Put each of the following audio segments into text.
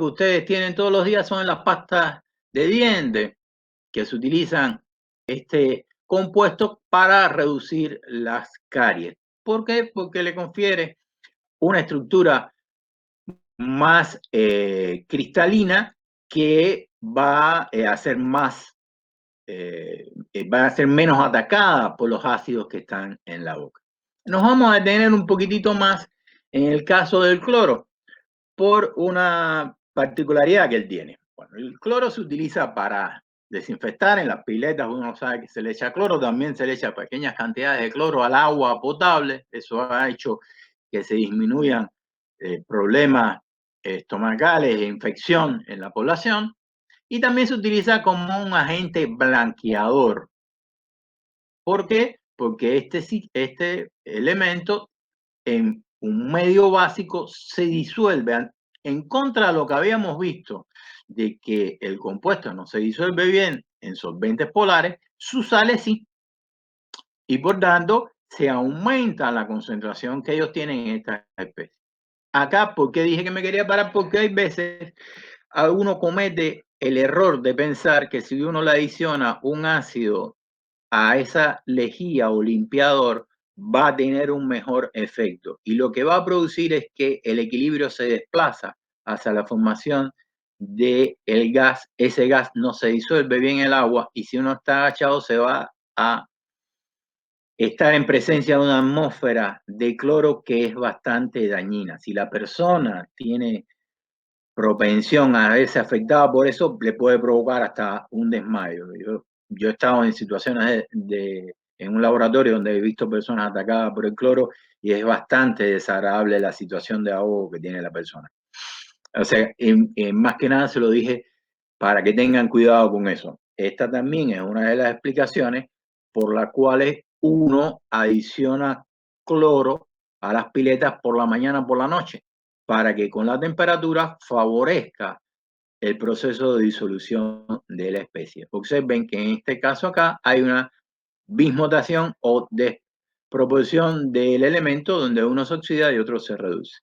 que ustedes tienen todos los días son las pastas de dientes, que se utilizan este compuesto para reducir las caries. ¿Por qué? Porque le confiere una estructura más cristalina que va a ser más, va a ser menos atacada por los ácidos que están en la boca. Nos vamos a detener un poquitito más en el caso del cloro por una particularidad que él tiene. Bueno, el cloro se utiliza para desinfectar en las piletas, uno sabe que se le echa cloro, también se le echa pequeñas cantidades de cloro al agua potable, eso ha hecho que se disminuyan problemas estomacales e infección en la población, y también se utiliza como un agente blanqueador. ¿Por qué? Porque este elemento en un medio básico se disuelve, en contra de lo que habíamos visto de que el compuesto no se disuelve bien en solventes polares, sus sales sí, y por tanto se aumenta la concentración que ellos tienen en esta especie. Acá, ¿por qué dije que me quería parar? Porque hay veces uno comete el error de pensar que si uno le adiciona un ácido a esa lejía o limpiador, va a tener un mejor efecto. Y lo que va a producir es que el equilibrio se desplaza hacia la formación del gas. Ese gas no se disuelve bien en el agua y si uno está agachado se va a estar en presencia de una atmósfera de cloro que es bastante dañina. Si la persona tiene propensión a verse afectada por eso, le puede provocar hasta un desmayo. Yo he estado en situaciones en un laboratorio donde he visto personas atacadas por el cloro y es bastante desagradable la situación de ahogo que tiene la persona. O sea, más que nada se lo dije para que tengan cuidado con eso. Esta también es una de las explicaciones por las cuales uno adiciona cloro a las piletas por la mañana, por la noche, para que con la temperatura favorezca el proceso de disolución de la especie. Observen que en este caso acá hay una bismutación o desproporción del elemento donde uno se oxida y otro se reduce.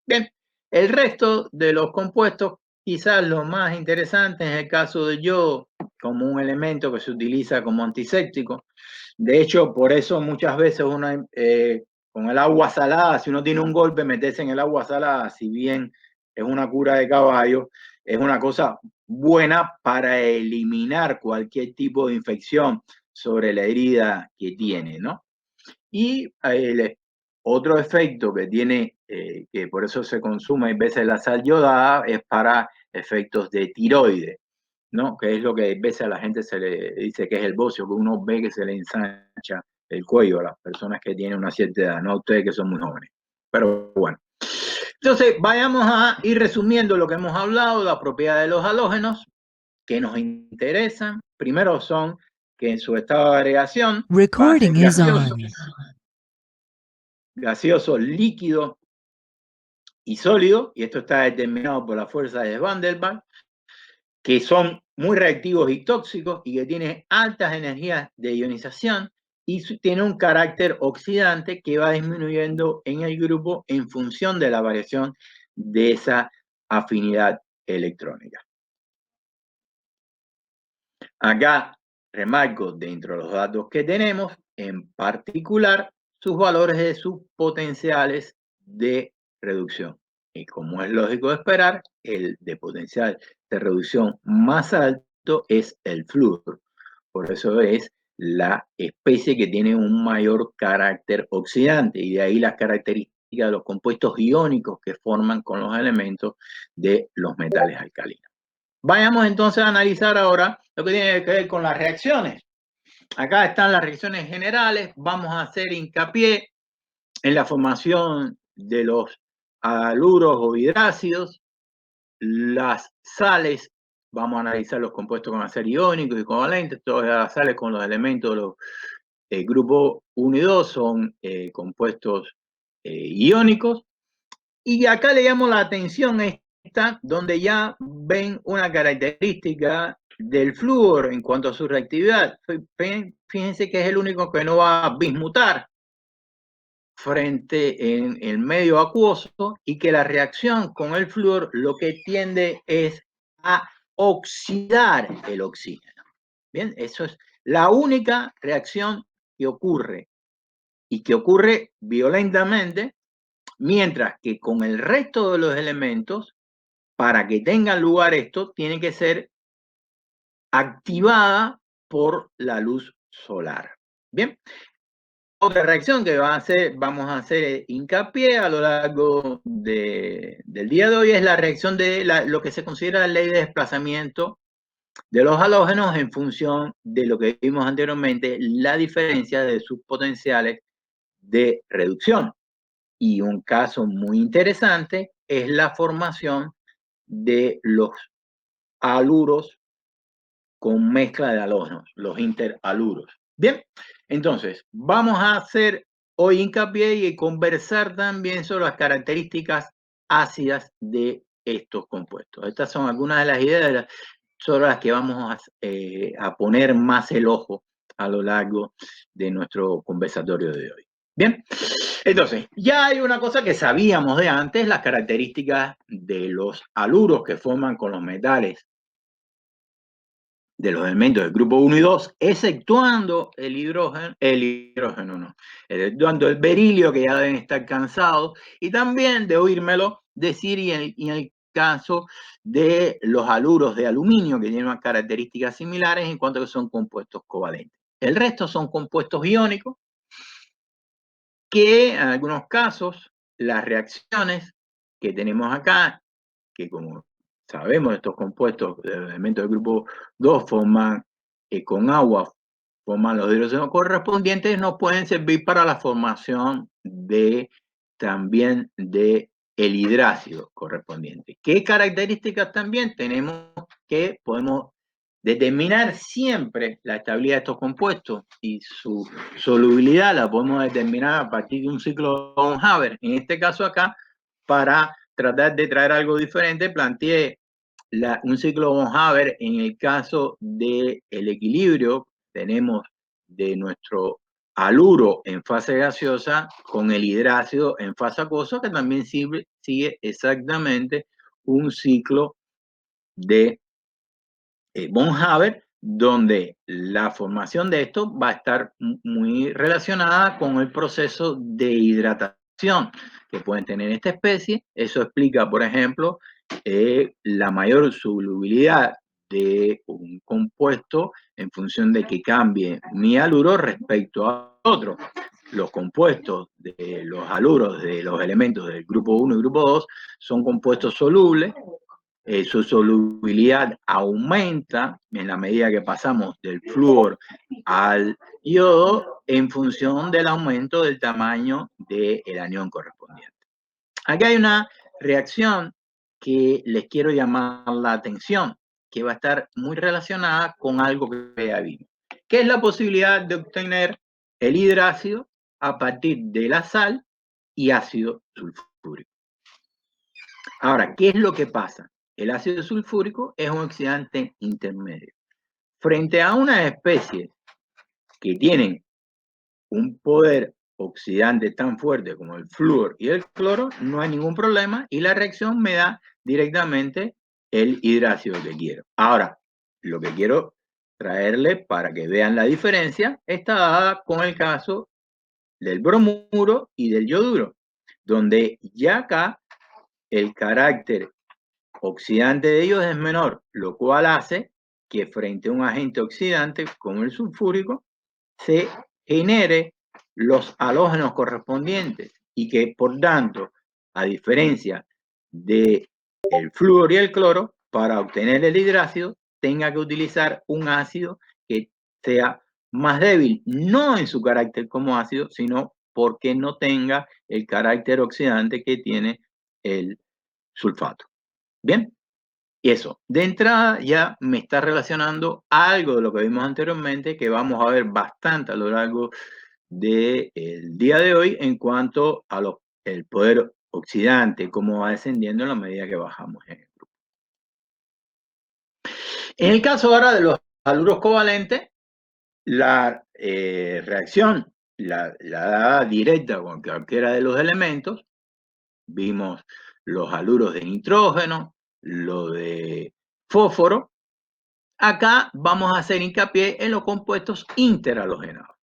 Bien, el resto de los compuestos, quizás lo más interesante es el caso de yodo como un elemento que se utiliza como antiséptico. De hecho, por eso muchas veces uno con el agua salada, si uno tiene un golpe, meterse en el agua salada, si bien es una cura de caballo, es una cosa buena para eliminar cualquier tipo de infección sobre la herida que tiene, ¿no? Y otro efecto que tiene, que por eso se consume a veces la sal yodada, es para efectos de tiroides, ¿no? Que es lo que a veces a la gente se le dice que es el bocio, que uno ve que se le ensancha el cuello a las personas que tienen una cierta edad, no a ustedes que son muy jóvenes. Pero bueno. Entonces, vayamos a ir resumiendo lo que hemos hablado, la propiedad de los halógenos que nos interesan. Primero son que en su estado de agregación va a ser gaseoso, líquido y sólido, y esto está determinado por la fuerza de Van der Waals, que son muy reactivos y tóxicos y que tienen altas energías de ionización y tiene un carácter oxidante que va disminuyendo en el grupo en función de la variación de esa afinidad electrónica. Acá remarco dentro de los datos que tenemos, en particular, sus valores de sus potenciales de reducción. Y como es lógico de esperar, el de potencial de reducción más alto es el flúor. Por eso es la especie que tiene un mayor carácter oxidante y de ahí las características de los compuestos iónicos que forman con los elementos de los metales alcalinos. Vayamos entonces a analizar ahora lo que tiene que ver con las reacciones. Acá están las reacciones generales. Vamos a hacer hincapié en la formación de los haluros o hidrácidos, las sales. Vamos a analizar los compuestos con acer iónicos y covalentes. Todas las sales con los elementos de los grupos 1 y 2 son compuestos iónicos. Y acá le llamo la atención esta, donde ya ven una característica del flúor en cuanto a su reactividad. Fíjense que es el único que no va a bismutar. frente en el medio acuoso y que la reacción con el flúor lo que tiende es a oxidar el oxígeno. Bien, eso es la única reacción que ocurre y que ocurre violentamente, mientras que con el resto de los elementos, para que tengan lugar esto, tiene que ser activada por la luz solar. Bien, otra reacción que vamos a hacer hincapié a lo largo del día de hoy es la reacción de lo que se considera la ley de desplazamiento de los halógenos en función de lo que vimos anteriormente, la diferencia de sus potenciales de reducción. Y un caso muy interesante es la formación de los haluros con mezcla de halógenos, los interhaluros. Bien, entonces vamos a hacer hoy hincapié y conversar también sobre las características ácidas de estos compuestos. Estas son algunas de las ideas sobre las que vamos a poner más el ojo a lo largo de nuestro conversatorio de hoy. Bien, entonces, ya hay una cosa que sabíamos de antes, las características de los haluros que forman con los metales de los elementos del grupo 1 y 2, exceptuando exceptuando el berilio, que ya deben estar cansados, y también de oírmelo decir, y en el caso de los haluros de aluminio, que tienen unas características similares en cuanto a que son compuestos covalentes. El resto son compuestos iónicos, que en algunos casos las reacciones que tenemos acá, que como sabemos estos compuestos de elementos del grupo 2 forman con agua, forman los hidrogenos correspondientes, nos pueden servir para la formación de también de el hidrácido correspondiente. ¿Qué características también tenemos que podemos determinar siempre la estabilidad de estos compuestos y su solubilidad la podemos determinar a partir de un ciclo von Haber? En este caso acá, para tratar de traer algo diferente, planteé un ciclo von Haber en el caso del equilibrio. Tenemos de nuestro haluro en fase gaseosa con el hidrácido en fase acuosa, que también sigue exactamente un ciclo de von Haber, donde la formación de esto va a estar muy relacionada con el proceso de hidratación que pueden tener esta especie. Eso explica, por ejemplo, la mayor solubilidad de un compuesto en función de que cambie mi haluro respecto a otro. Los compuestos de los haluros de los elementos del grupo 1 y grupo 2 son compuestos solubles. Su solubilidad aumenta en la medida que pasamos del flúor al yodo en función del aumento del tamaño del anión correspondiente. Aquí hay una reacción que les quiero llamar la atención, que va a estar muy relacionada con algo que ya vimos, que es la posibilidad de obtener el hidrácido a partir de la sal y ácido sulfúrico. Ahora, ¿qué es lo que pasa? El ácido sulfúrico es un oxidante intermedio. Frente a unas especies que tienen un poder oxidante tan fuerte como el flúor y el cloro, no hay ningún problema y la reacción me da directamente el hidrácido que quiero. Ahora, lo que quiero traerle para que vean la diferencia está dada con el caso del bromuro y del yoduro, donde ya acá el carácter oxidante de ellos es menor, lo cual hace que frente a un agente oxidante como el sulfúrico se genere los halógenos correspondientes y que por tanto, a diferencia de el flúor y el cloro, para obtener el hidrácido tenga que utilizar un ácido que sea más débil, no en su carácter como ácido, sino porque no tenga el carácter oxidante que tiene el sulfato. Bien, y eso, de entrada ya me está relacionando algo de lo que vimos anteriormente, que vamos a ver bastante a lo largo del día de hoy en cuanto a el poder oxidante, cómo va descendiendo en la medida que bajamos en el grupo. En el caso ahora de los haluros covalentes, la reacción la dada directa con cualquiera de los elementos. Vimos los haluros de nitrógeno, lo de fósforo. Acá vamos a hacer hincapié en los compuestos interhalogenados.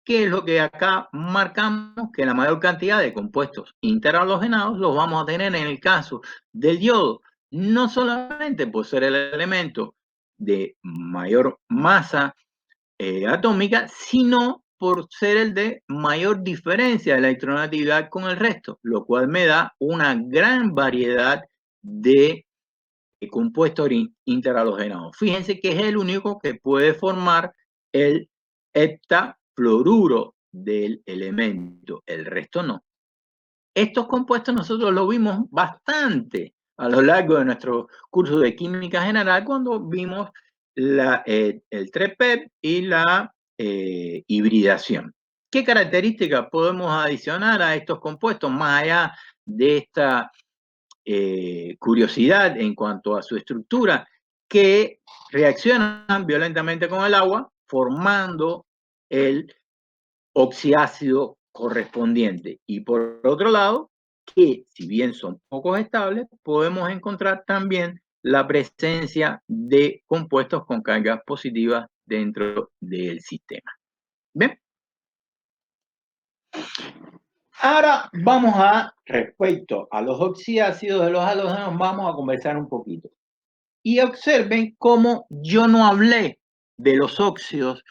¿Qué es lo que acá marcamos? Que la mayor cantidad de compuestos interhalogenados los vamos a tener en el caso del yodo, no solamente por ser el elemento de mayor masa atómica, sino por ser el de mayor diferencia de electronegatividad con el resto, lo cual me da una gran variedad de compuestos interhalogenados. Fíjense que es el único que puede formar el heptafluoruro del elemento, el resto no. Estos compuestos nosotros lo vimos bastante a lo largo de nuestro curso de química general cuando vimos el TREPEP y la hibridación. ¿Qué características podemos adicionar a estos compuestos más allá de esta curiosidad en cuanto a su estructura? Que reaccionan violentamente con el agua formando el oxiácido correspondiente. Y por otro lado, que si bien son poco estables, podemos encontrar también la presencia de compuestos con cargas positivas dentro del sistema. ¿Bien? Ahora vamos respecto a los oxiácidos de los halógenos, vamos a conversar un poquito. Y observen cómo yo no hablé de los óxidos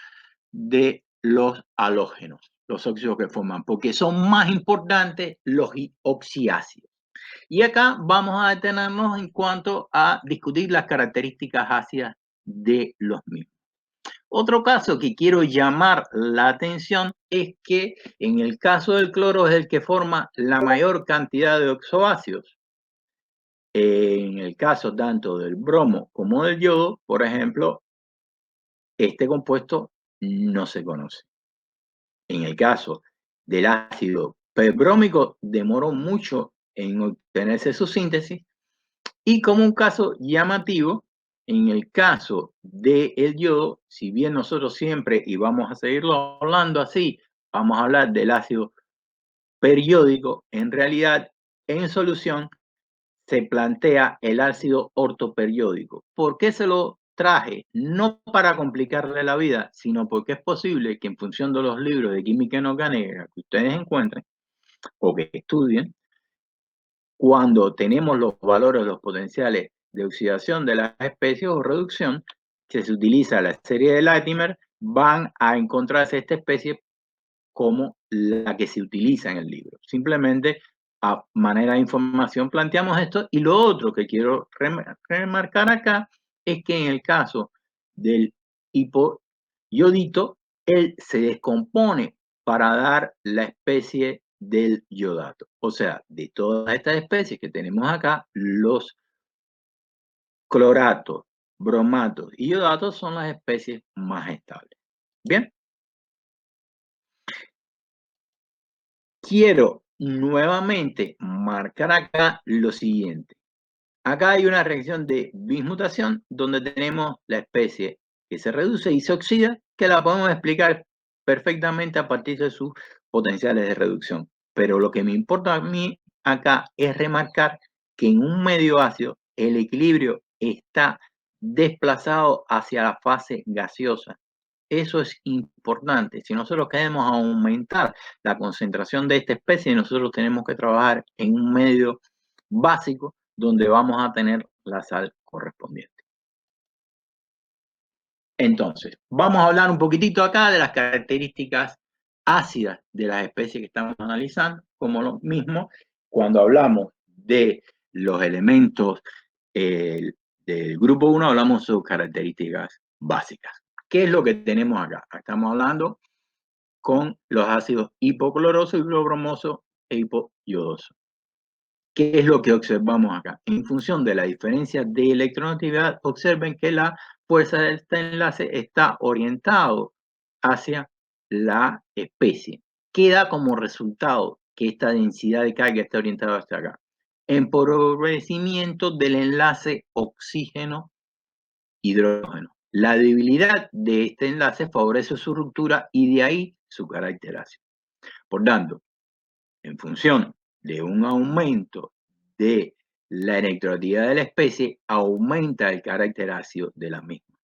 de los halógenos, los óxidos que forman, porque son más importantes los oxiácidos. Y acá vamos a detenernos en cuanto a discutir las características ácidas de los mismos. Otro caso que quiero llamar la atención es que en el caso del cloro es el que forma la mayor cantidad de oxoácidos. En el caso tanto del bromo como del yodo, por ejemplo, este compuesto no se conoce. En el caso del ácido perbrómico, demoró mucho en obtenerse su síntesis. Y como un caso llamativo, en el caso del yodo, si bien nosotros siempre, y vamos a seguirlo hablando así, vamos a hablar del ácido periódico, en realidad, en solución, se plantea el ácido ortoperiódico. ¿Por qué se lo traje? No para complicarle la vida, sino porque es posible que en función de los libros de química inorgánica que ustedes encuentren o que estudien, cuando tenemos los valores, los potenciales de oxidación de las especies o reducción, si se utiliza la serie de Latimer, van a encontrarse esta especie como la que se utiliza en el libro. Simplemente a manera de información planteamos esto. Y lo otro que quiero remarcar acá es que en el caso del hipoyodito, él se descompone para dar la especie del yodato. O sea, de todas estas especies que tenemos acá, los cloratos, bromatos y yodatos son las especies más estables. Bien. Quiero nuevamente marcar acá lo siguiente. Acá hay una reacción de bismutación donde tenemos la especie que se reduce y se oxida, que la podemos explicar perfectamente a partir de sus potenciales de reducción. Pero lo que me importa a mí acá es remarcar que en un medio ácido el equilibrio está desplazado hacia la fase gaseosa. Eso es importante. Si nosotros queremos aumentar la concentración de esta especie, nosotros tenemos que trabajar en un medio básico donde vamos a tener la sal correspondiente. Entonces, vamos a hablar un poquitito acá de las características ácidas de las especies que estamos analizando, como lo mismo cuando hablamos de los elementos del grupo 1, hablamos de sus características básicas. ¿Qué es lo que tenemos acá? Estamos hablando con los ácidos hipocloroso, hipobromoso e hipoyodoso. ¿Qué es lo que observamos acá? En función de la diferencia de electronegatividad, observen que la fuerza de este enlace está orientado hacia la especie. Queda como resultado que esta densidad de carga está orientada hacia acá. Empobrecimiento del enlace oxígeno-hidrógeno. La debilidad de este enlace favorece su ruptura y de ahí su carácter ácido. Por tanto, en función de un aumento de la electroactividad de la especie, aumenta el carácter ácido de la misma.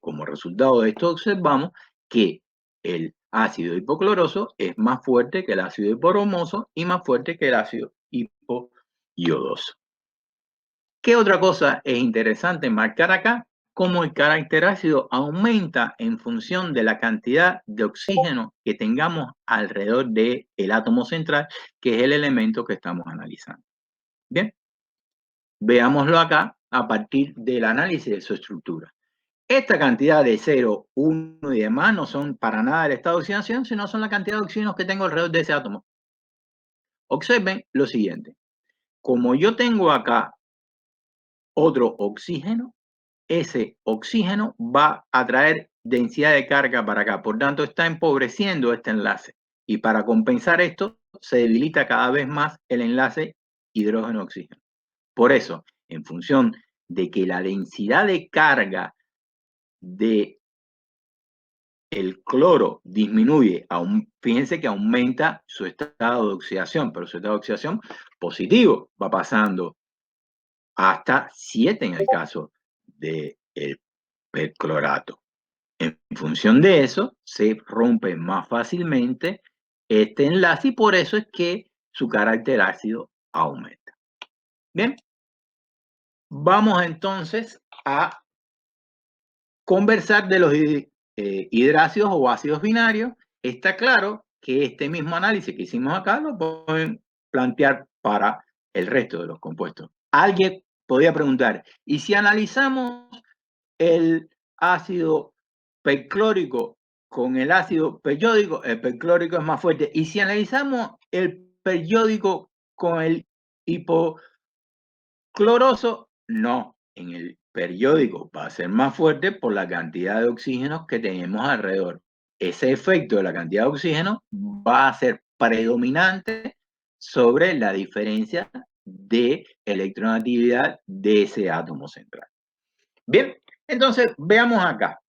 Como resultado de esto, observamos que el ácido hipocloroso es más fuerte que el ácido hipobromoso y más fuerte que el ácido hipoyodoso. ¿Qué otra cosa es interesante marcar acá? Cómo el carácter ácido aumenta en función de la cantidad de oxígeno que tengamos alrededor del átomo central, que es el elemento que estamos analizando. Bien, veámoslo acá a partir del análisis de su estructura. Esta cantidad de 0, 1 y demás no son para nada el estado de oxidación, sino son la cantidad de oxígenos que tengo alrededor de ese átomo. Observen lo siguiente. Como yo tengo acá otro oxígeno, ese oxígeno va a traer densidad de carga para acá. Por tanto, está empobreciendo este enlace. Y para compensar esto, se debilita cada vez más el enlace hidrógeno-oxígeno. Por eso, en función de que la densidad de carga de el cloro disminuye, fíjense que aumenta su estado de oxidación, pero su estado de oxidación positivo va pasando hasta 7 en el caso del perclorato. En función de eso, se rompe más fácilmente este enlace y por eso es que su carácter ácido aumenta. Bien, vamos entonces a conversar de los hidrácidos o ácidos binarios. Está claro que este mismo análisis que hicimos acá lo pueden plantear para el resto de los compuestos. Alguien podría preguntar, ¿y si analizamos el ácido perclórico con el ácido periódico? El perclórico es más fuerte. ¿Y si analizamos el periódico con el hipocloroso? No, en el periódico va a ser más fuerte por la cantidad de oxígenos que tenemos alrededor. Ese efecto de la cantidad de oxígeno va a ser predominante sobre la diferencia de electronegatividad de ese átomo central. Bien, entonces veamos acá.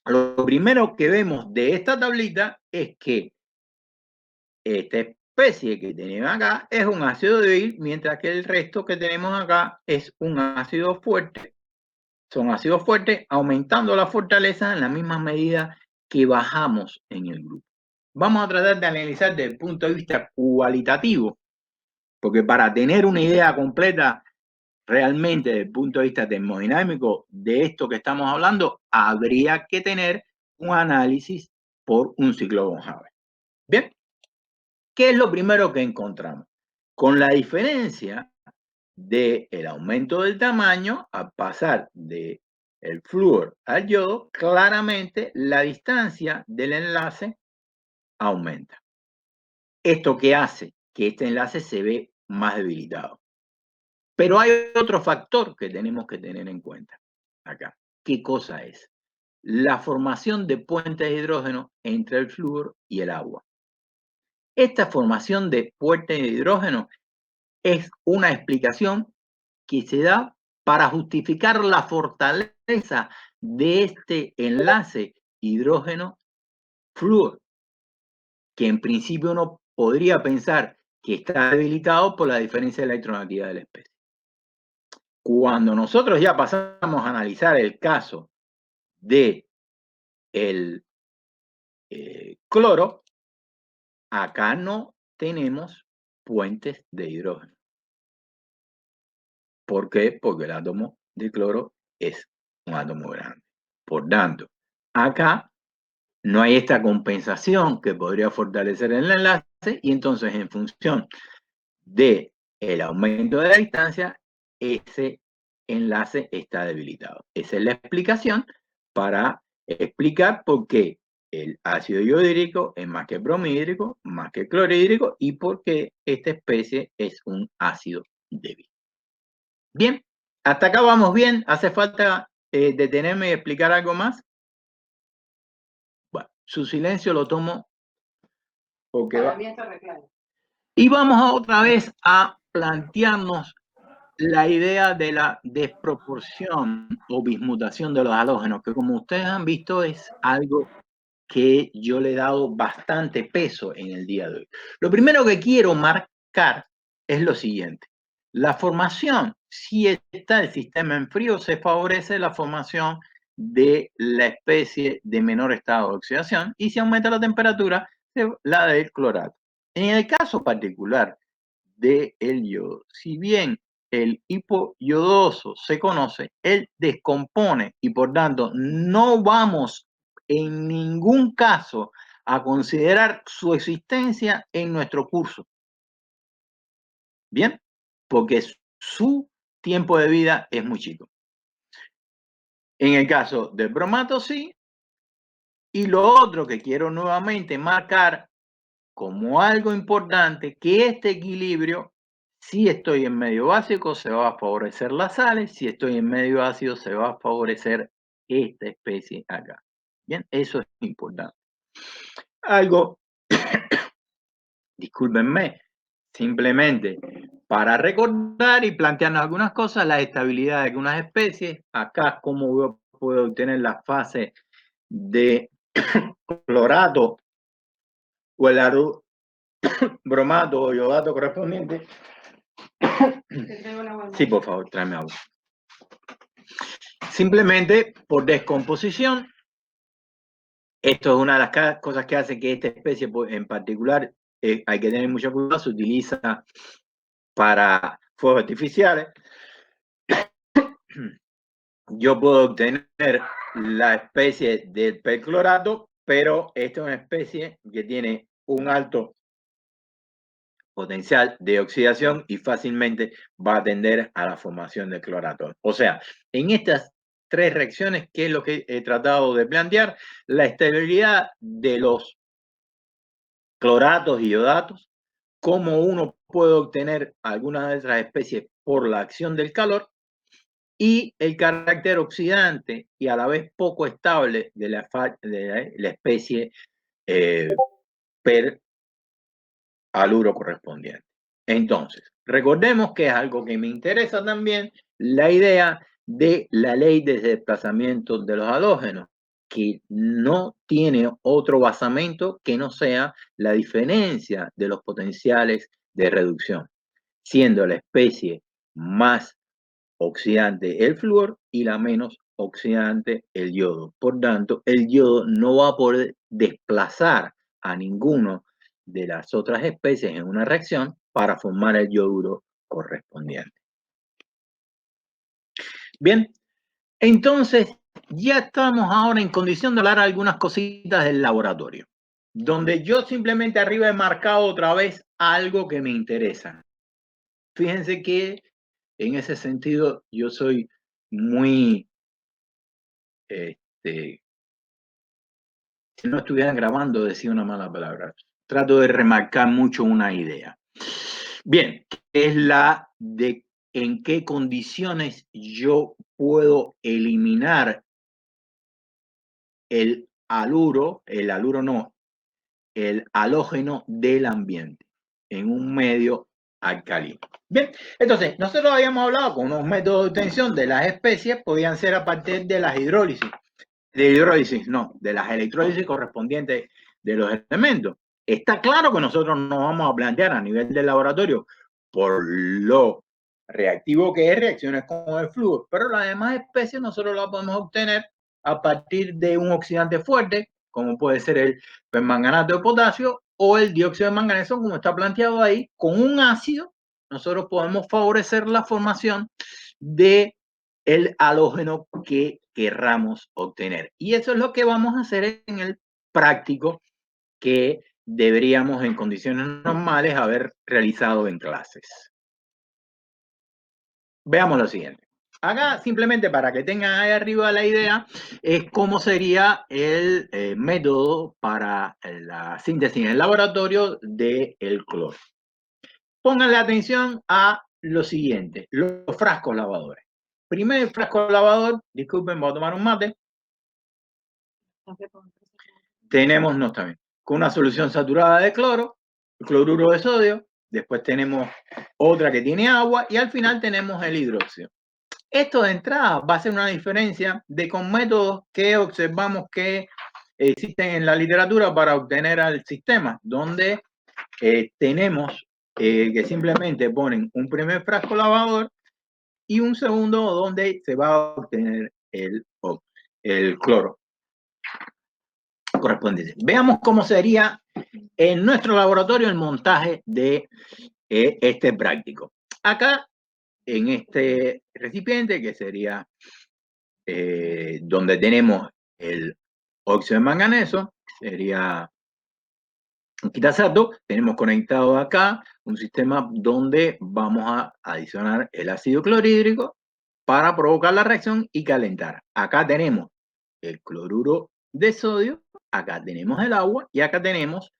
Lo primero que vemos de esta tablita es que esta especie que tenemos acá es un ácido débil, mientras que el resto que tenemos acá es un ácido fuerte. Son ácidos fuertes, aumentando la fortaleza en la misma medida que bajamos en el grupo. Vamos a tratar de analizar desde el punto de vista cualitativo, porque para tener una idea completa realmente desde el punto de vista termodinámico de esto que estamos hablando, habría que tener un análisis por un ciclo von Haber. Bien, ¿qué es lo primero que encontramos? Con la diferencia del aumento del tamaño, al pasar de el flúor al yodo, claramente la distancia del enlace aumenta. ¿Esto qué hace? Que este enlace se ve más debilitado. Pero hay otro factor que tenemos que tener en cuenta acá. ¿Qué cosa es? La formación de puentes de hidrógeno entre el flúor y el agua. Esta formación de puentes de hidrógeno es una explicación que se da para justificar la fortaleza de este enlace hidrógeno-flúor, que en principio uno podría pensar que está debilitado por la diferencia de electronegatividad de la especie. Cuando nosotros ya pasamos a analizar el caso de el cloro, acá no tenemos puentes de hidrógeno. ¿Por qué? Porque el átomo de cloro es un átomo grande. Por tanto, acá no hay esta compensación que podría fortalecer el enlace y entonces en función del aumento de la distancia, ese enlace está debilitado. Esa es la explicación para explicar por qué el ácido iodídrico es más que bromhídrico, más que clorhídrico y por qué esta especie es un ácido débil. Bien, hasta acá vamos bien. ¿Hace falta detenerme y explicar algo más? Bueno, su silencio lo tomo porque Para mí está re claro. Y vamos otra vez a plantearnos la idea de la desproporción o bismutación de los halógenos, que como ustedes han visto es algo que yo le he dado bastante peso en el día de hoy. Lo primero que quiero marcar es lo siguiente. La formación, si está el sistema en frío, se favorece la formación de la especie de menor estado de oxidación, y si aumenta la temperatura, la del clorato. En el caso particular del yodo, si bien el hipoyodoso se conoce, él descompone y por tanto no vamos en ningún caso a considerar su existencia en nuestro curso. Bien, porque su tiempo de vida es muy chico. En el caso del bromato sí, y lo otro que quiero nuevamente marcar como algo importante, que este equilibrio, si estoy en medio básico, se va a favorecer las sales, si estoy en medio ácido, se va a favorecer esta especie acá. Bien, eso es importante. Algo, discúlpenme, simplemente para recordar y plantearnos algunas cosas, la estabilidad de algunas especies, acá cómo yo puedo obtener la fase de clorato o el bromato o iodato correspondiente. Sí, por favor, tráeme agua. Simplemente por descomposición. Esto es una de las cosas que hace que esta especie en particular, hay que tener mucho cuidado, se utiliza para fuegos artificiales. Yo puedo obtener la especie del perclorato, pero esta es una especie que tiene un alto potencial de oxidación y fácilmente va a tender a la formación de clorato. O sea, en estas tres reacciones, que es lo que he tratado de plantear, la estabilidad de los cloratos y iodatos, cómo uno puede obtener algunas de esas especies por la acción del calor, y el carácter oxidante y a la vez poco estable de la especie peraluro correspondiente. Entonces, recordemos que es algo que me interesa también, la idea de la ley de desplazamiento de los halógenos, que no tiene otro basamento que no sea la diferencia de los potenciales de reducción, siendo la especie más oxidante el flúor y la menos oxidante el yodo. Por tanto, el yodo no va a poder desplazar a ninguno de las otras especies en una reacción para formar el yoduro correspondiente. Bien, entonces ya estamos ahora en condición de hablar algunas cositas del laboratorio, donde yo simplemente arriba he marcado otra vez algo que me interesa. Fíjense que en ese sentido yo soy muy, si no estuvieran grabando decía una mala palabra. Trato de remarcar mucho una idea. Bien, es la de en qué condiciones yo puedo eliminar el halógeno del ambiente en un medio alcalino. Bien, entonces nosotros habíamos hablado con unos métodos de obtención de las especies, podían ser a partir de las hidrólisis, de las electrólisis correspondientes de los elementos. Está claro que nosotros nos vamos a plantear a nivel del laboratorio por lo reactivo que es reacciones con el flúor, pero las demás especies nosotros las podemos obtener a partir de un oxidante fuerte, como puede ser el permanganato de potasio o el dióxido de manganeso, como está planteado ahí. Con un ácido nosotros podemos favorecer la formación de el halógeno que querramos obtener. Y eso es lo que vamos a hacer en el práctico que deberíamos en condiciones normales haber realizado en clases. Veamos lo siguiente. Acá, simplemente para que tengan ahí arriba la idea, es cómo sería el método para la síntesis en el laboratorio del cloro. Pónganle atención a lo siguiente, los frascos lavadores. Primer frasco lavador, disculpen, voy a tomar un mate. Tenemos, no está bien, con una solución saturada de cloro, cloruro de sodio, después tenemos otra que tiene agua y al final tenemos el hidróxido. Esto de entrada va a ser una diferencia de con métodos que observamos que existen en la literatura para obtener al sistema, donde tenemos que simplemente ponen un primer frasco lavador y un segundo donde se va a obtener el cloro correspondiente. Veamos cómo sería en nuestro laboratorio el montaje de este práctico. Acá, en este recipiente, que sería donde tenemos el óxido de manganeso, sería un quitasato, tenemos conectado acá un sistema donde vamos a adicionar el ácido clorhídrico para provocar la reacción y calentar. Acá tenemos el cloruro de sodio, acá tenemos el agua y acá tenemos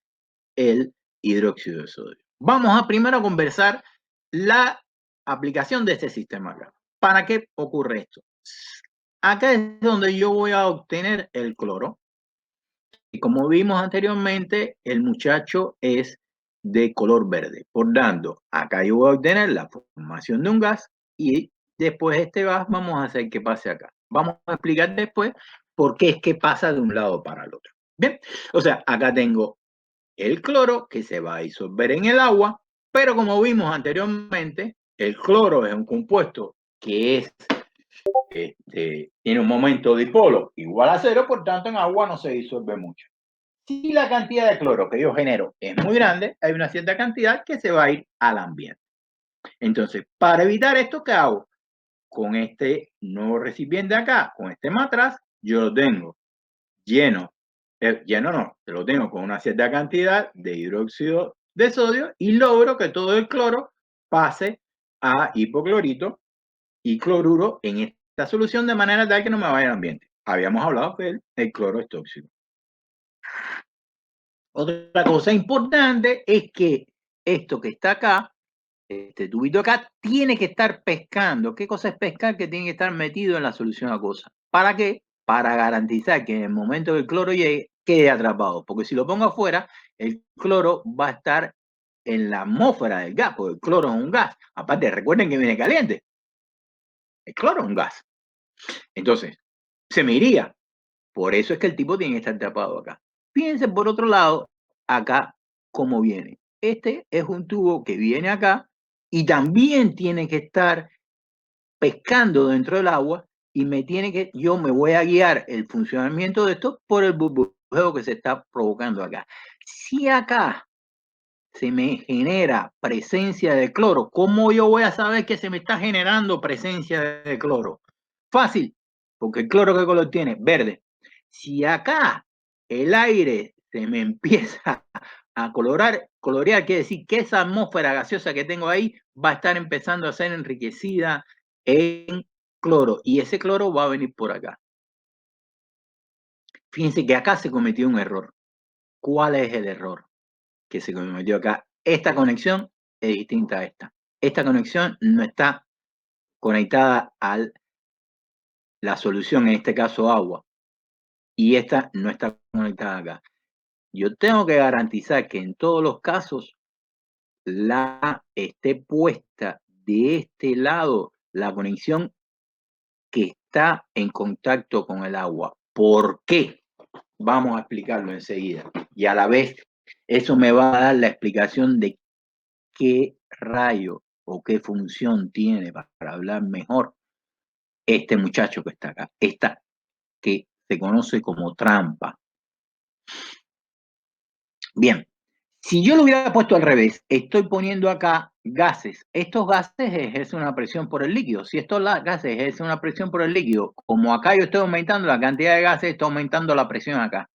el hidróxido de sodio. Vamos a primero conversar la aplicación de este sistema acá. ¿Para qué ocurre esto? Acá es donde yo voy a obtener el cloro. Y como vimos anteriormente, el muchacho es de color verde. Por tanto, acá yo voy a obtener la formación de un gas y después este gas vamos a hacer que pase acá. Vamos a explicar después por qué es que pasa de un lado para el otro. Bien, o sea, acá tengo el cloro que se va a disolver en el agua, pero como vimos anteriormente, el cloro es un compuesto que es tiene un momento dipolo igual a cero, por tanto en agua no se disuelve mucho. Si la cantidad de cloro que yo genero es muy grande, hay una cierta cantidad que se va a ir al ambiente. Entonces, para evitar esto, ¿qué hago? Con este nuevo recipiente acá, con este matraz, yo lo tengo lleno, lleno no, lo tengo con una cierta cantidad de hidróxido de sodio y logro que todo el cloro pase a hipoclorito y cloruro en esta solución de manera tal que no me vaya al ambiente. Habíamos hablado que el cloro es tóxico. Otra cosa importante es que esto que está acá, este tubito acá, tiene que estar pescando. ¿Qué cosa es pescar? Que tiene que estar metido en la solución acuosa. ¿Para qué? Para garantizar que en el momento que el cloro llegue, quede atrapado. Porque si lo pongo afuera, el cloro va a estar en la atmósfera del gas, porque el cloro es un gas. Aparte, recuerden que viene caliente. El cloro es un gas. Entonces, se me iría. Por eso es que el tipo tiene que estar atrapado acá. Fíjense por otro lado, acá cómo viene. Este es un tubo que viene acá y también tiene que estar pescando dentro del agua y yo me voy a guiar el funcionamiento de esto por el burbujeo que se está provocando acá. Si acá se me genera presencia de cloro, ¿cómo yo voy a saber que se me está generando presencia de cloro? Fácil, porque el cloro, ¿qué color tiene? Verde. Si acá el aire se me empieza a colorear, quiere decir que esa atmósfera gaseosa que tengo ahí va a estar empezando a ser enriquecida en cloro y ese cloro va a venir por acá. Fíjense que acá se cometió un error. ¿Cuál es el error que se cometió acá? Esta conexión es distinta a esta. Esta conexión no está conectada a la solución, en este caso agua, y esta no está conectada acá. Yo tengo que garantizar que en todos los casos la esté puesta de este lado la conexión que está en contacto con el agua. ¿Por qué? Vamos a explicarlo enseguida. Y a la vez, eso me va a dar la explicación de qué rayo o qué función tiene, para hablar mejor, este muchacho que está acá. Esta que se conoce como trampa. Bien, si yo lo hubiera puesto al revés, estoy poniendo acá gases. Estos gases ejercen una presión por el líquido. Si estos gases ejercen una presión por el líquido, como acá yo estoy aumentando la cantidad de gases, estoy aumentando la presión acá.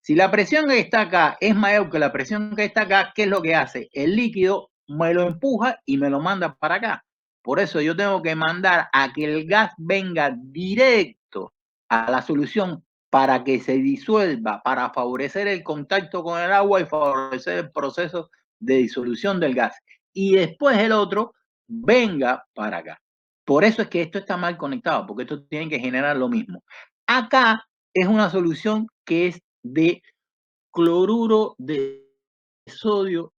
Si la presión que está acá es mayor que la presión que está acá, ¿qué es lo que hace? El líquido me lo empuja y me lo manda para acá. Por eso yo tengo que mandar a que el gas venga directo a la solución para que se disuelva, para favorecer el contacto con el agua y favorecer el proceso de disolución del gas. Y después el otro venga para acá. Por eso es que esto está mal conectado, porque esto tiene que generar lo mismo. Acá es una solución que es de cloruro de sodio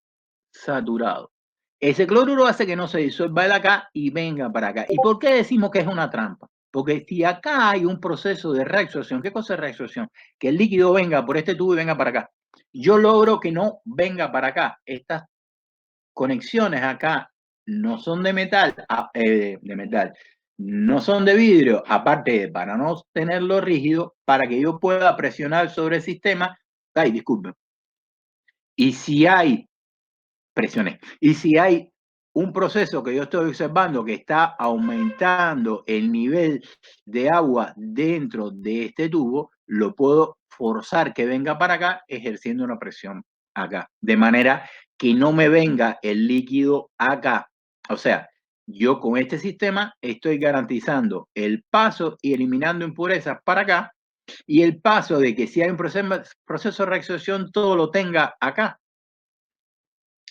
saturado. Ese cloruro hace que no se disuelva el acá y venga para acá. ¿Y por qué decimos que es una trampa? Porque si acá hay un proceso de reabsorción, ¿qué cosa es reabsorción? Que el líquido venga por este tubo y venga para acá. Yo logro que no venga para acá. Estas conexiones acá no son de metal, no son de vidrio, aparte para no tenerlo rígido, para que yo pueda presionar sobre el sistema. Ay, disculpen. Y si hay presiones, y si hay un proceso que yo estoy observando que está aumentando el nivel de agua dentro de este tubo, lo puedo forzar que venga para acá ejerciendo una presión acá, de manera que no me venga el líquido acá. O sea, yo con este sistema estoy garantizando el paso y eliminando impurezas para acá y el paso de que si hay un proceso de reacción todo lo tenga acá.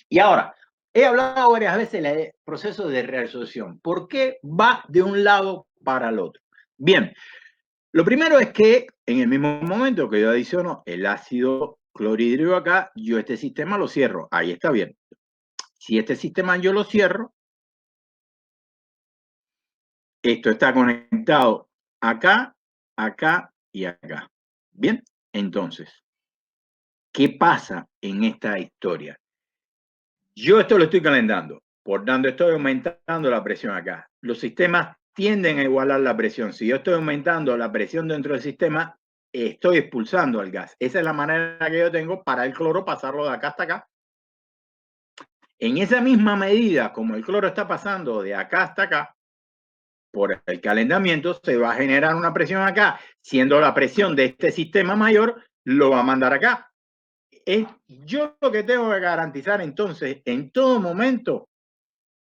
Y ahora, he hablado varias veces del proceso de reabsorción. ¿Por qué va de un lado para el otro? Bien, lo primero es que en el mismo momento que yo adiciono el ácido clorhídrico acá, yo este sistema lo cierro. Ahí está bien. Si este sistema yo lo cierro, esto está conectado acá, acá y acá. Bien, entonces, ¿qué pasa en esta historia? Yo esto lo estoy calentando, por tanto estoy aumentando la presión acá. Los sistemas tienden a igualar la presión. Si yo estoy aumentando la presión dentro del sistema, estoy expulsando el gas. Esa es la manera que yo tengo para el cloro pasarlo de acá hasta acá. En esa misma medida, como el cloro está pasando de acá hasta acá, por el calentamiento se va a generar una presión acá, siendo la presión de este sistema mayor, lo va a mandar acá. Yo lo que tengo que garantizar entonces, en todo momento,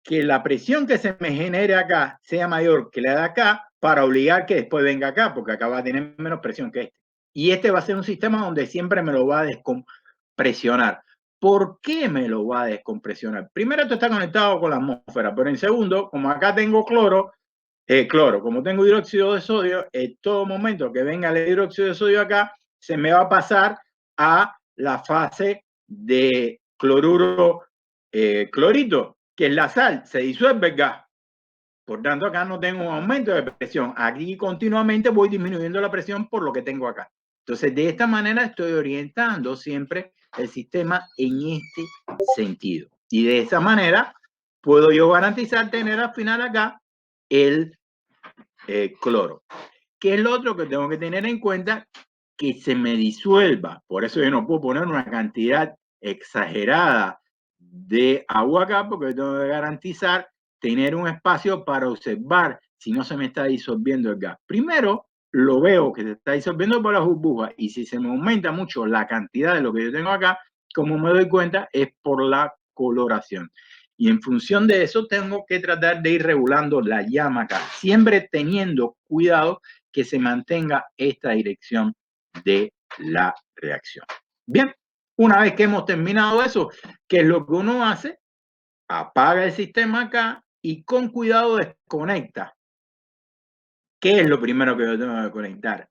que la presión que se me genere acá sea mayor que la de acá para obligar que después venga acá, porque acá va a tener menos presión que este. Y este va a ser un sistema donde siempre me lo va a descompresionar. ¿Por qué me lo va a descompresionar? Primero, esto está conectado con la atmósfera, pero en segundo, como acá tengo cloro, como tengo hidróxido de sodio, en todo momento que venga el hidróxido de sodio acá, se me va a pasar a la fase de cloruro clorito, que es la sal, se disuelve el gas. Por tanto, acá no tengo un aumento de presión. Aquí continuamente voy disminuyendo la presión por lo que tengo acá. Entonces, de esta manera estoy orientando siempre el sistema en este sentido. Y de esa manera puedo yo garantizar tener al final acá el cloro. ¿Qué es lo otro que tengo que tener en cuenta? Que se me disuelva. Por eso yo no puedo poner una cantidad exagerada de agua acá, porque tengo que garantizar tener un espacio para observar si no se me está disolviendo el gas. Primero, lo veo que se está disolviendo por las burbujas y si se me aumenta mucho la cantidad de lo que yo tengo acá, como me doy cuenta, es por la coloración. Y en función de eso tengo que tratar de ir regulando la llama acá, siempre teniendo cuidado que se mantenga esta dirección de la reacción. Bien, una vez que hemos terminado eso, ¿qué es lo que uno hace? Apaga el sistema acá y con cuidado desconecta. ¿Qué es lo primero que yo tengo que conectar?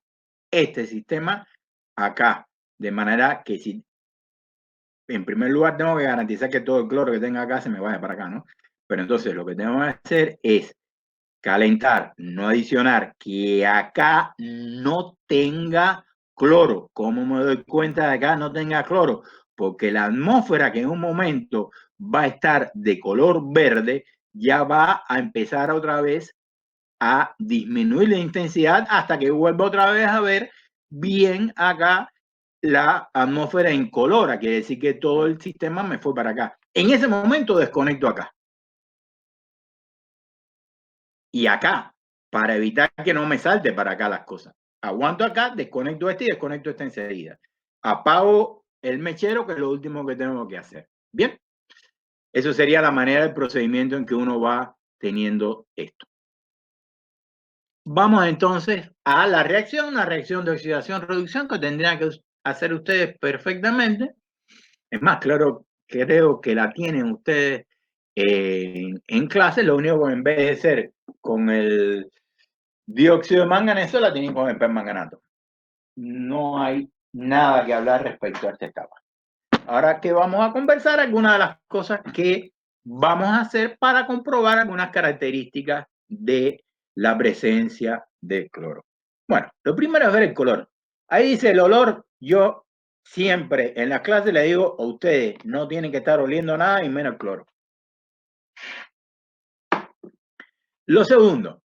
Este sistema acá, de manera que si en primer lugar tengo que garantizar que todo el cloro que tenga acá se me vaya para acá, ¿no? Pero entonces lo que tengo que hacer es calentar, no adicionar, que acá no tenga cloro. ¿Cómo me doy cuenta de acá no tenga cloro? Porque la atmósfera que en un momento va a estar de color verde, ya va a empezar otra vez a disminuir la intensidad hasta que vuelva otra vez a ver bien acá la atmósfera incolora, quiere decir que todo el sistema me fue para acá. En ese momento desconecto acá. Y acá, para evitar que no me salte para acá las cosas. Aguanto acá, desconecto este y desconecto este enseguida. Apago el mechero, que es lo último que tengo que hacer. Bien, eso sería la manera del procedimiento en que uno va teniendo esto. Vamos entonces a la reacción de oxidación-reducción que tendrían que hacer ustedes perfectamente. Es más, claro, creo que la tienen ustedes en clase, lo único que en vez de ser con el dióxido de manganeso la tienen con el permanganato. No hay nada que hablar respecto a esta etapa. Ahora que vamos a conversar algunas de las cosas que vamos a hacer para comprobar algunas características de la presencia de cloro. Bueno, lo primero es ver el color. Ahí dice el olor. Yo siempre en las clases le digo a ustedes, no tienen que estar oliendo nada y menos el cloro. Lo segundo,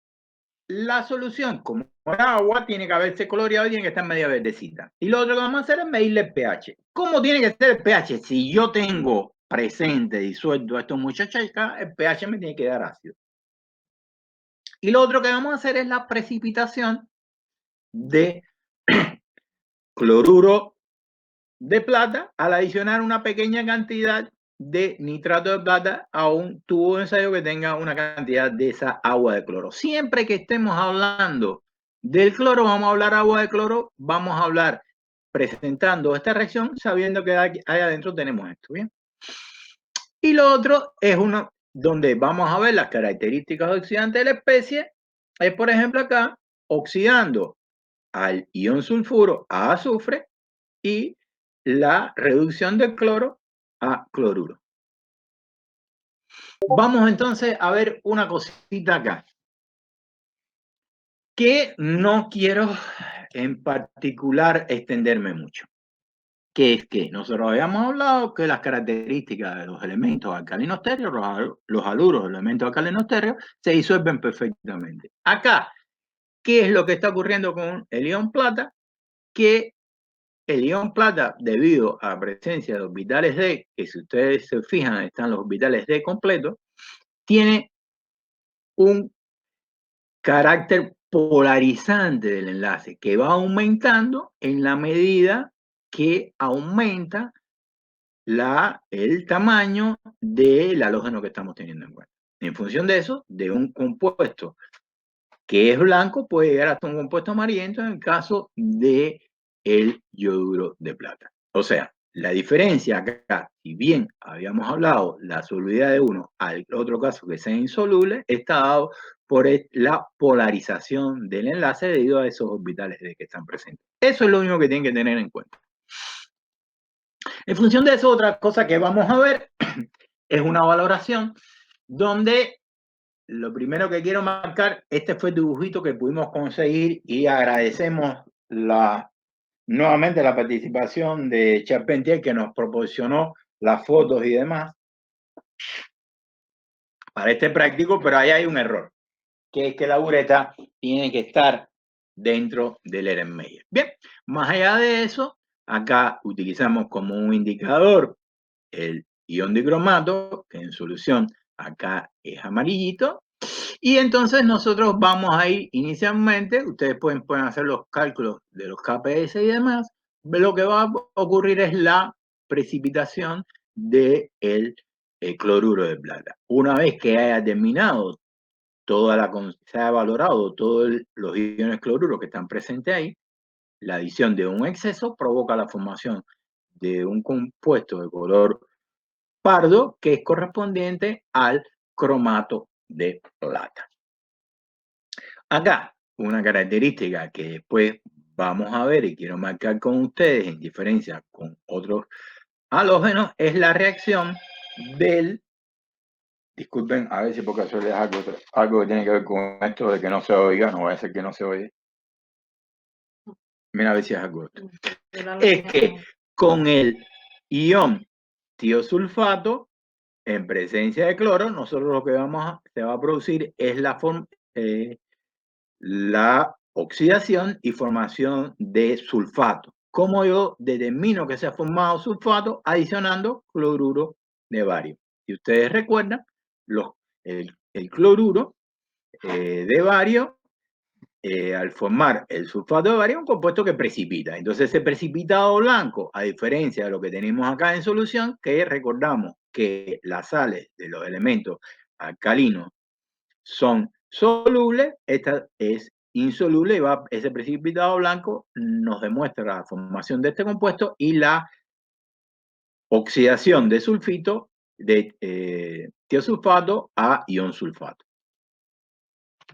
la solución, como el agua, tiene que haberse coloreado y tiene que estar media verdecita. Y lo otro que vamos a hacer es medirle el pH. ¿Cómo tiene que ser el pH? Si yo tengo presente, disuelto a estos muchachos acá, el pH me tiene que dar ácido. Y lo otro que vamos a hacer es la precipitación de cloruro de plata al adicionar una pequeña cantidad de nitrato de plata a un tubo de ensayo que tenga una cantidad de esa agua de cloro. Siempre que estemos hablando del cloro, vamos a hablar agua de cloro, vamos a hablar presentando esta reacción sabiendo que ahí adentro tenemos esto, ¿bien? Y lo otro es uno donde vamos a ver las características oxidantes de la especie, es por ejemplo acá, oxidando al ion sulfuro a azufre y la reducción del cloro a cloruro. Vamos entonces a ver una cosita acá, que no quiero en particular extenderme mucho, que es que nosotros habíamos hablado que las características de los elementos alcalinos térreos, los haluros, los elementos alcalinos térreos, se disuelven perfectamente. Acá, ¿qué es lo que está ocurriendo con el ion plata? Que el ion plata, debido a la presencia de orbitales D, que si ustedes se fijan están los orbitales D completos, tiene un carácter polarizante del enlace que va aumentando en la medida que aumenta el tamaño del halógeno que estamos teniendo en cuenta. En función de eso, de un compuesto que es blanco puede llegar hasta un compuesto amarillento en el caso de el yoduro de plata. O sea, la diferencia acá, si bien habíamos hablado la solubilidad de uno al otro caso que sea insoluble, está dado por la polarización del enlace debido a esos orbitales de que están presentes. Eso es lo único que tienen que tener en cuenta. En función de eso, otra cosa que vamos a ver es una valoración donde lo primero que quiero marcar, este fue el dibujito que pudimos conseguir y agradecemos nuevamente la participación de Charpentier que nos proporcionó las fotos y demás para este práctico, pero ahí hay un error, que es que la bureta tiene que estar dentro del Erlenmeyer. Bien, más allá de eso, acá utilizamos como un indicador el ion dicromato, que en solución acá es amarillito. Y entonces nosotros vamos a ir inicialmente, ustedes pueden hacer los cálculos de los KPS y demás, lo que va a ocurrir es la precipitación del cloruro de plata. Una vez que haya terminado se haya valorado todos los iones cloruro que están presentes ahí, la adición de un exceso provoca la formación de un compuesto de color pardo que es correspondiente al cromato de plata. Acá, una característica que después vamos a ver y quiero marcar con ustedes en diferencia con otros halógenos es la reacción del, disculpen, a ver si por casualidad es algo que tiene que ver con esto de que no se oiga, no va a ser que no se oye. Mira a ver si es algo. Es que con el ion tiosulfato en presencia de cloro, nosotros lo que se va a producir es la oxidación y formación de sulfato. ¿Cómo yo determino que se ha formado sulfato? Adicionando cloruro de bario. Si ustedes recuerdan, el cloruro de bario, al formar el sulfato de bario, es un compuesto que precipita. Entonces, ese precipitado blanco, a diferencia de lo que tenemos acá en solución, que recordamos que las sales de los elementos alcalinos son solubles, esta es insoluble y ese precipitado blanco nos demuestra la formación de este compuesto y la oxidación de sulfito de tiosulfato a ion sulfato.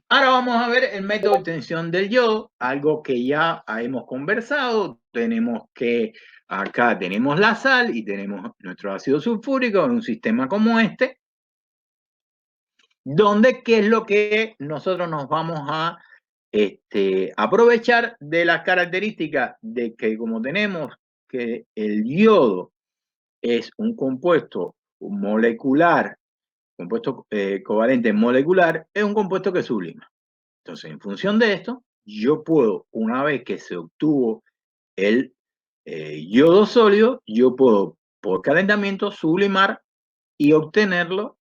Ahora vamos a ver el método de obtención del yodo, algo que ya hemos conversado. Tenemos que acá tenemos la sal y tenemos nuestro ácido sulfúrico en un sistema como este, donde qué es lo que nosotros nos vamos a aprovechar de las características de que como tenemos que el yodo es un compuesto molecular, compuesto covalente molecular, es un compuesto que sublima. Entonces, en función de esto, yo puedo, una vez que se obtuvo el yodo sólido, yo puedo por calentamiento sublimar y obtenerlo,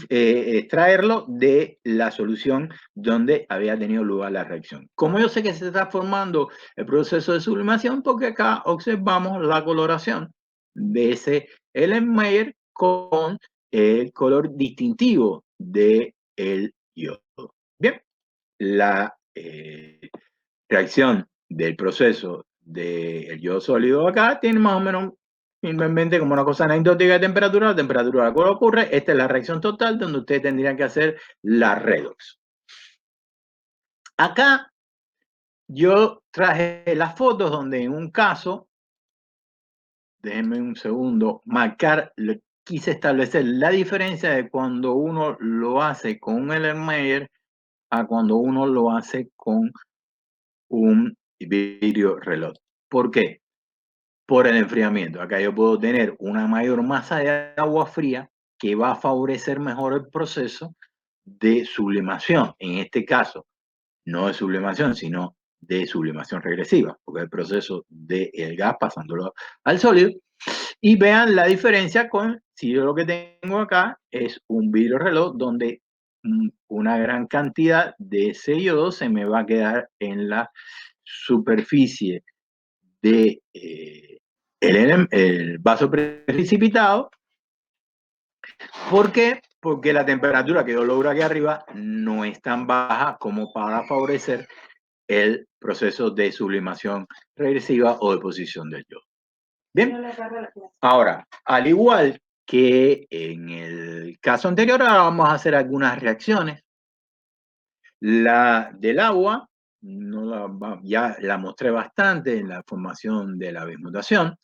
extraerlo de la solución donde había tenido lugar la reacción. Como yo sé que se está formando el proceso de sublimación, porque acá observamos la coloración de ese Erlenmeyer con el color distintivo del yodo. Bien, la reacción del proceso del yodo sólido acá tiene más o menos simplemente como una cosa anecdótica de temperatura, la temperatura a la cual ocurre. Esta es la reacción total donde ustedes tendrían que hacer la redox. Acá yo traje las fotos donde en un caso, déjenme un segundo, marcar, quise establecer la diferencia de cuando uno lo hace con un Erlenmeyer a cuando uno lo hace con un vidrio reloj. ¿Por qué? Por el enfriamiento. Acá yo puedo tener una mayor masa de agua fría que va a favorecer mejor el proceso de sublimación. En este caso, no de sublimación, sino de sublimación regresiva, porque es el proceso del gas pasándolo al sólido. Y vean la diferencia con, si yo lo que tengo acá es un vidrio reloj donde una gran cantidad de ese yodo se me va a quedar en la superficie de el vaso precipitado. ¿Por qué? Porque la temperatura que yo logro aquí arriba no es tan baja como para favorecer el proceso de sublimación regresiva o deposición del yodo. Bien, ahora, al igual que en el caso anterior, ahora vamos a hacer algunas reacciones. La del agua, ya la mostré bastante en la formación de la bismutación.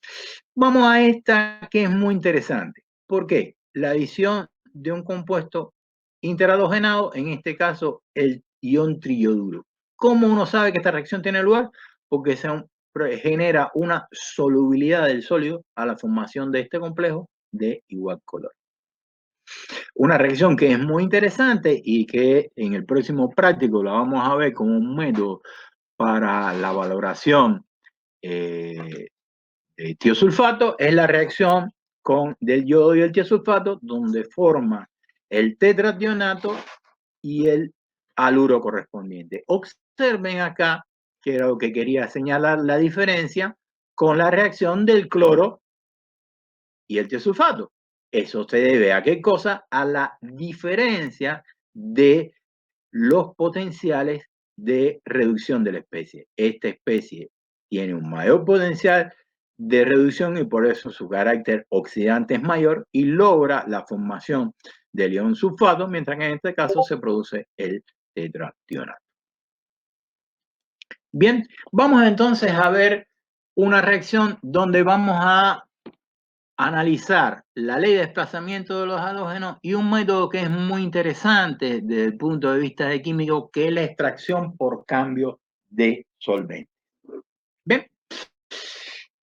Vamos a esta que es muy interesante. ¿Por qué? La adición de un compuesto interhalogenado, en este caso el ion triyoduro. ¿Cómo uno sabe que esta reacción tiene lugar? Porque genera una solubilidad del sólido a la formación de este complejo de igual color. Una reacción que es muy interesante y que en el próximo práctico la vamos a ver como un método para la valoración de tiosulfato, es la reacción del yodo y el tiosulfato, donde forma el tetrationato y el haluro correspondiente. Observen acá, que era lo que quería señalar, la diferencia con la reacción del cloro y el tiosulfato. Eso se debe a qué cosa? A la diferencia de los potenciales de reducción de la especie. Esta especie tiene un mayor potencial de reducción y por eso su carácter oxidante es mayor y logra la formación del ion sulfato, mientras que en este caso se produce el tetrationato. Bien, vamos entonces a ver una reacción donde vamos a analizar la ley de desplazamiento de los halógenos y un método que es muy interesante desde el punto de vista de químico, que es la extracción por cambio de solvente. ¿Bien?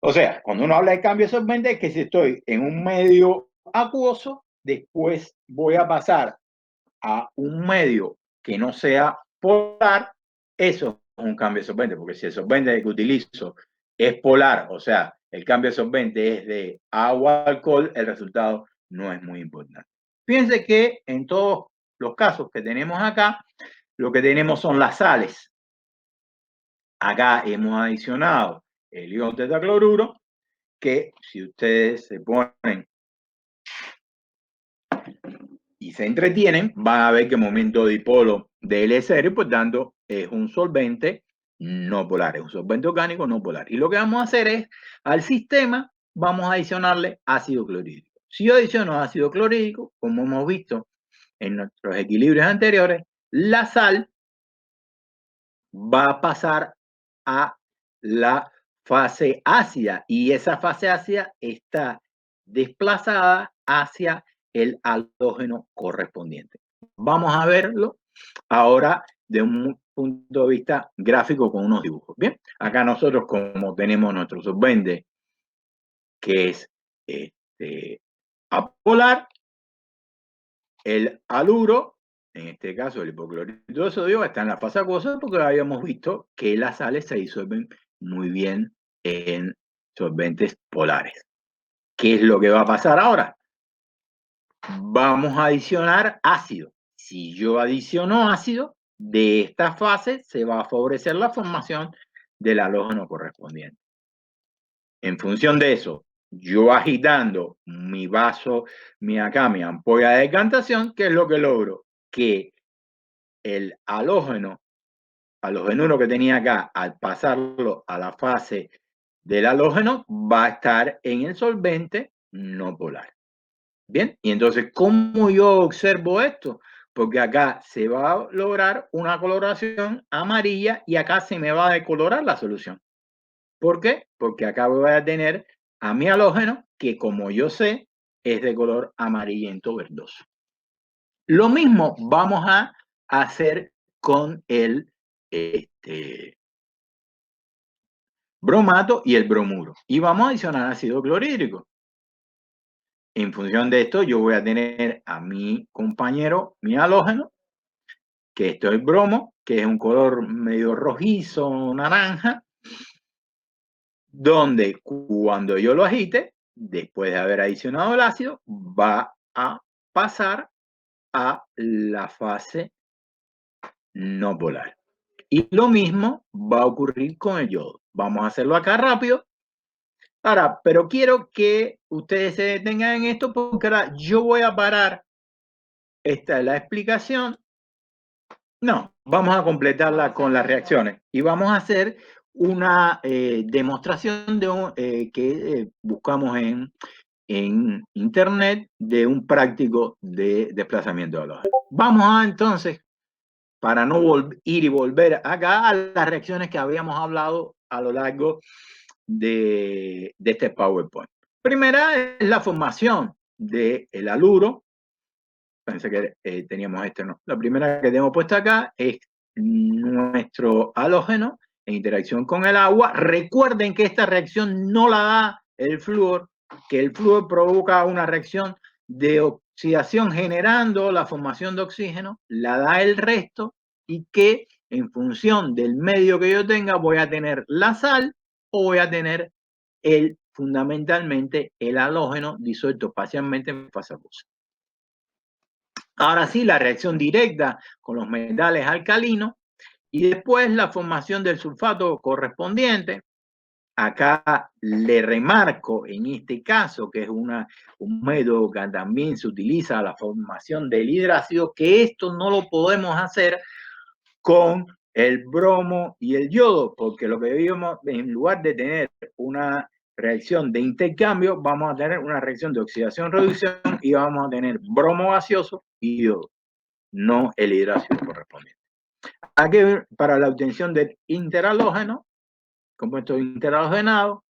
O sea, cuando uno habla de cambio de solvente, es que si estoy en un medio acuoso, después voy a pasar a un medio que no sea polar, eso es un cambio de solvente, porque si el solvente que utilizo es polar, o sea, el cambio de solvente es de agua a alcohol, el resultado no es muy importante. Fíjense que en todos los casos que tenemos acá, lo que tenemos son las sales. Acá hemos adicionado el ion tetacloruro, que si ustedes se ponen y se entretienen, van a ver que el momento dipolo de L0, por tanto, es un solvente no polar, es un solvente orgánico no polar. Y lo que vamos a hacer es, al sistema, vamos a adicionarle ácido clorhídrico. Si yo adiciono ácido clorhídrico, como hemos visto en nuestros equilibrios anteriores, la sal va a pasar a la fase ácida y esa fase ácida está desplazada hacia el halógeno correspondiente. Vamos a verlo ahora de un punto de vista gráfico con unos dibujos. Bien, acá nosotros como tenemos nuestro solvente que es apolar, el haluro, en este caso el hipoclorito de sodio, está en la fase acuosa porque habíamos visto que las sales se disuelven muy bien en solventes polares. ¿Qué es lo que va a pasar ahora? Vamos a adicionar ácido. Si yo adiciono ácido, de esta fase se va a favorecer la formación del halógeno correspondiente. En función de eso, yo agitando mi vaso, mi ampolla de decantación, ¿qué es lo que logro? Que el halogenuro que tenía acá, al pasarlo a la fase del halógeno, va a estar en el solvente no polar. Bien, y entonces, ¿cómo yo observo esto? Porque acá se va a lograr una coloración amarilla y acá se me va a decolorar la solución. ¿Por qué? Porque acá voy a tener a mi halógeno que, como yo sé, es de color amarillento verdoso. Lo mismo vamos a hacer con el bromato y el bromuro. Y vamos a adicionar ácido clorhídrico. En función de esto, yo voy a tener a mi compañero, mi halógeno, que esto es el bromo, que es un color medio rojizo, naranja, donde cuando yo lo agite, después de haber adicionado el ácido, va a pasar a la fase no polar. Y lo mismo va a ocurrir con el yodo. Vamos a hacerlo acá rápido. Ahora, pero quiero que ustedes se detengan en esto porque ahora yo voy a parar. Esta es la explicación. No, vamos a completarla con las reacciones y vamos a hacer una demostración de que buscamos en internet de un práctico de desplazamiento de halógenos. Vamos a entonces, para no ir y volver acá, a las reacciones que habíamos hablado a lo largo de este PowerPoint. Primera es la formación del haluro. Pensé que teníamos este, no. La primera que tenemos puesta acá es nuestro halógeno en interacción con el agua. Recuerden que esta reacción no la da el flúor, que el flúor provoca una reacción de oxidación generando la formación de oxígeno, la da el resto y que en función del medio que yo tenga voy a tener la sal o voy a tener fundamentalmente el halógeno disuelto parcialmente en fase acuosa. Ahora sí, la reacción directa con los metales alcalinos y después la formación del sulfato correspondiente. Acá le remarco en este caso que es un método que también se utiliza la formación del hidrácido, que esto no lo podemos hacer con el bromo y el yodo, porque lo que vimos, en lugar de tener una reacción de intercambio, vamos a tener una reacción de oxidación-reducción y vamos a tener bromo gaseoso y yodo, no el hidrácido correspondiente. Aquí, para la obtención del interhalógeno, compuesto interhalogenado,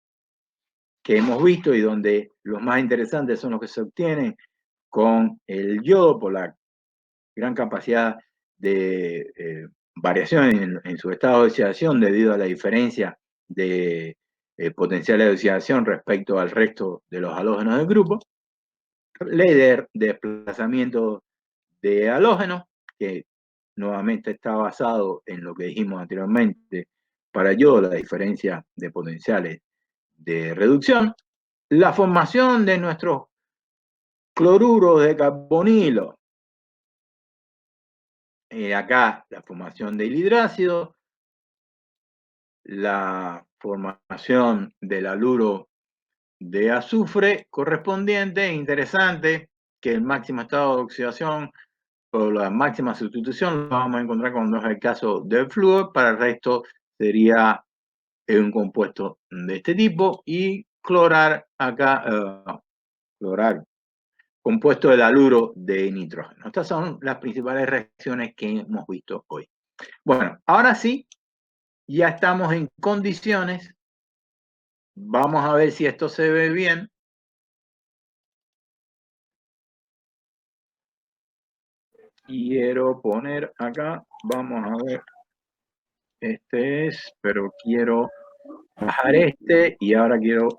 que hemos visto y donde los más interesantes son los que se obtienen con el yodo por la gran capacidad de variación en su estado de oxidación debido a la diferencia de potenciales de oxidación respecto al resto de los halógenos del grupo. Ley de desplazamiento de halógenos, que nuevamente está basado en lo que dijimos anteriormente para el yodo, la diferencia de potenciales de reducción. La formación de nuestros cloruros de carbonilo. Acá la formación del hidrácido, la formación del haluro de azufre correspondiente. Interesante que el máximo estado de oxidación o la máxima sustitución lo vamos a encontrar cuando es el caso del flúor. Para el resto sería un compuesto de este tipo y clorar acá, compuesto del haluro de nitrógeno. Estas son las principales reacciones que hemos visto hoy. Bueno, ahora sí, ya estamos en condiciones. Vamos a ver si esto se ve bien. quiero poner acá, vamos a ver, este es, pero quiero bajar este y ahora quiero